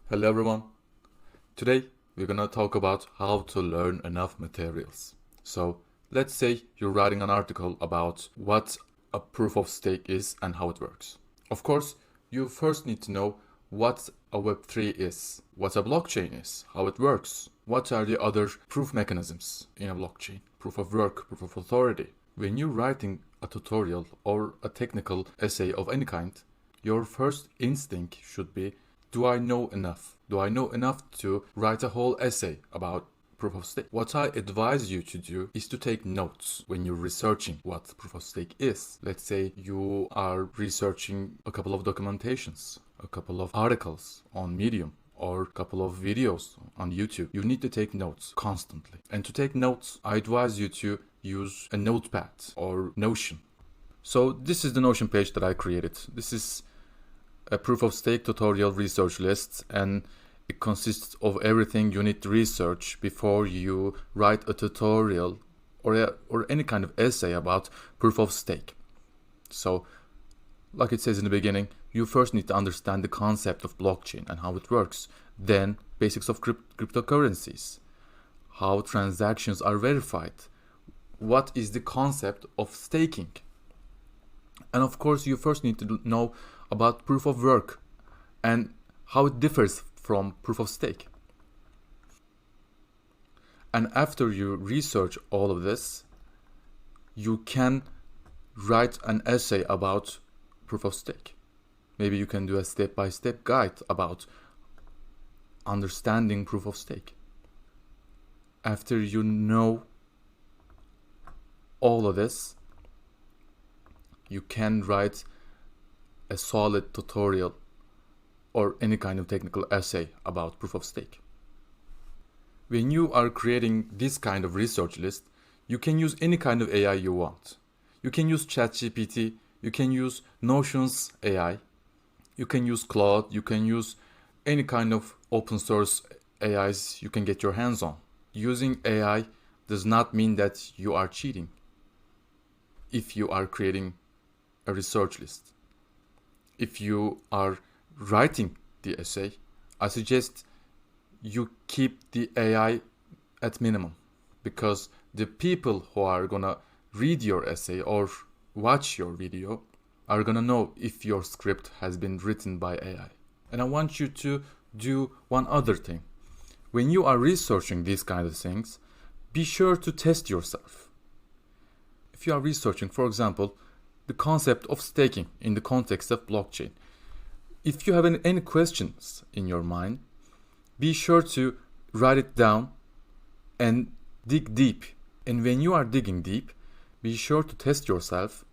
Hello everyone. Today we're gonna talk about how to learn enough materials. So let's say you're writing an article about what a proof of stake is and how it works. Of course, you first need to know what a Web3 is, what a blockchain is, how it works, what are the other proof mechanisms in a blockchain, proof of work, proof of authority. When you're writing a tutorial or a technical essay of any kind, your first instinct should be, do I know enough? Do I know enough to write a whole essay about proof of stake? What I advise you to do is to take notes when you're researching what proof of stake is. Let's say you are researching a couple of documentations, a couple of articles on Medium, or a couple of videos on YouTube. You need to take notes constantly. And to take notes, I advise you to use a notepad or Notion. So this is the Notion page that I created. This is a proof of stake tutorial research list, and it consists of everything you need to research before you write a tutorial or any kind of essay about proof of stake. So, like it says in the beginning, you first need to understand the concept of blockchain and how it works. Then, basics of cryptocurrencies, how transactions are verified, what is the concept of staking. And of course, you first need to know about proof of work and how it differs from proof of stake. And after you research all of this, you can write an essay about proof of stake. Maybe you can do a step-by-step guide about understanding proof of stake. After you know all of this, you can write a solid tutorial or any kind of technical essay about proof of stake. When you are creating this kind of research list, you can use any kind of AI you want. You can use ChatGPT, you can use Notion's AI, you can use Claude, you can use any kind of open source AIs you can get your hands on. Using AI does not mean that you are cheating if you are creating a research list. If you are writing the essay, I suggest you keep the AI at minimum, because the people who are gonna read your essay or watch your video are gonna know if your script has been written by AI. And I want you to do one other thing. When you are researching these kind of things, be sure to test yourself. If you are researching, for example, the concept of staking in the context of blockchain, if you have any questions in your mind, be sure to write it down and dig deep. And when you are digging deep, be sure to test yourself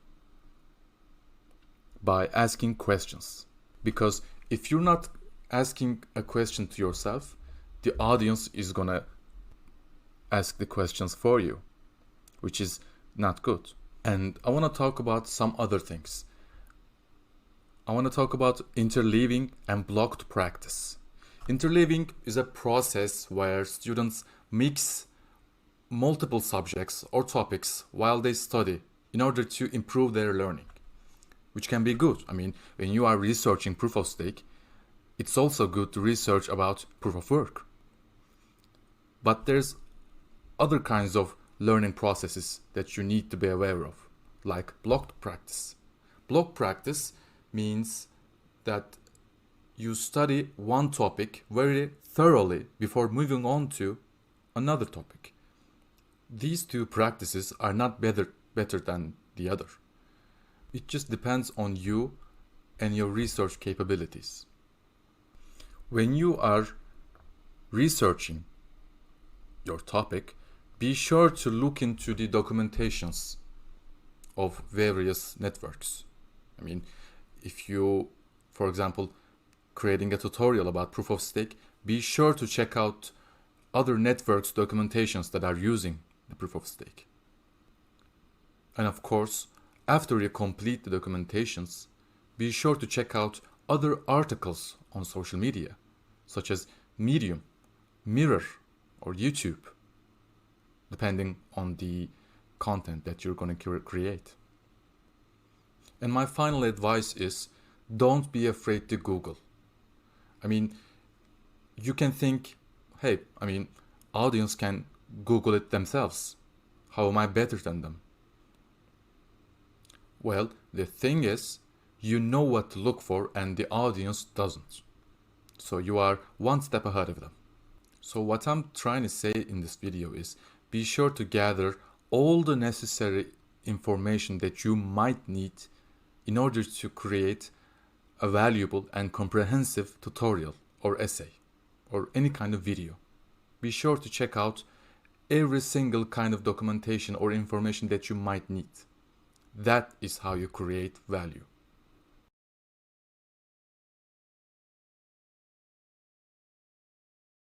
by asking questions. Because if you're not asking a question to yourself, the audience is gonna ask the questions for you, which is not good. And I want to talk about some other things. I want to talk about interleaving and blocked practice. Interleaving is a process where students mix multiple subjects or topics while they study in order to improve their learning, which can be good. I mean, when you are researching proof of stake, it's also good to research about proof of work. But there's other kinds of learning processes that you need to be aware of, like blocked practice. Blocked practice means that you study one topic very thoroughly before moving on to another topic. These two practices are not better than the other. It just depends on you and your research capabilities. When you are researching your topic, be sure to look into the documentations of various networks. I mean, if you, for example, creating a tutorial about proof of stake, be sure to check out other networks' documentations that are using the proof of stake. And of course, after you complete the documentations, be sure to check out other articles on social media, such as Medium, Mirror, or YouTube, depending on the content that you're going to create. And my final advice is, don't be afraid to Google. I mean, you can think, hey, I mean, audience can Google it themselves. How am I better than them? Well, the thing is, you know what to look for and the audience doesn't. So you are one step ahead of them. So what I'm trying to say in this video is be sure to gather all the necessary information that you might need in order to create a valuable and comprehensive tutorial or essay or any kind of video. Be sure to check out every single kind of documentation or information that you might need. That is how you create value.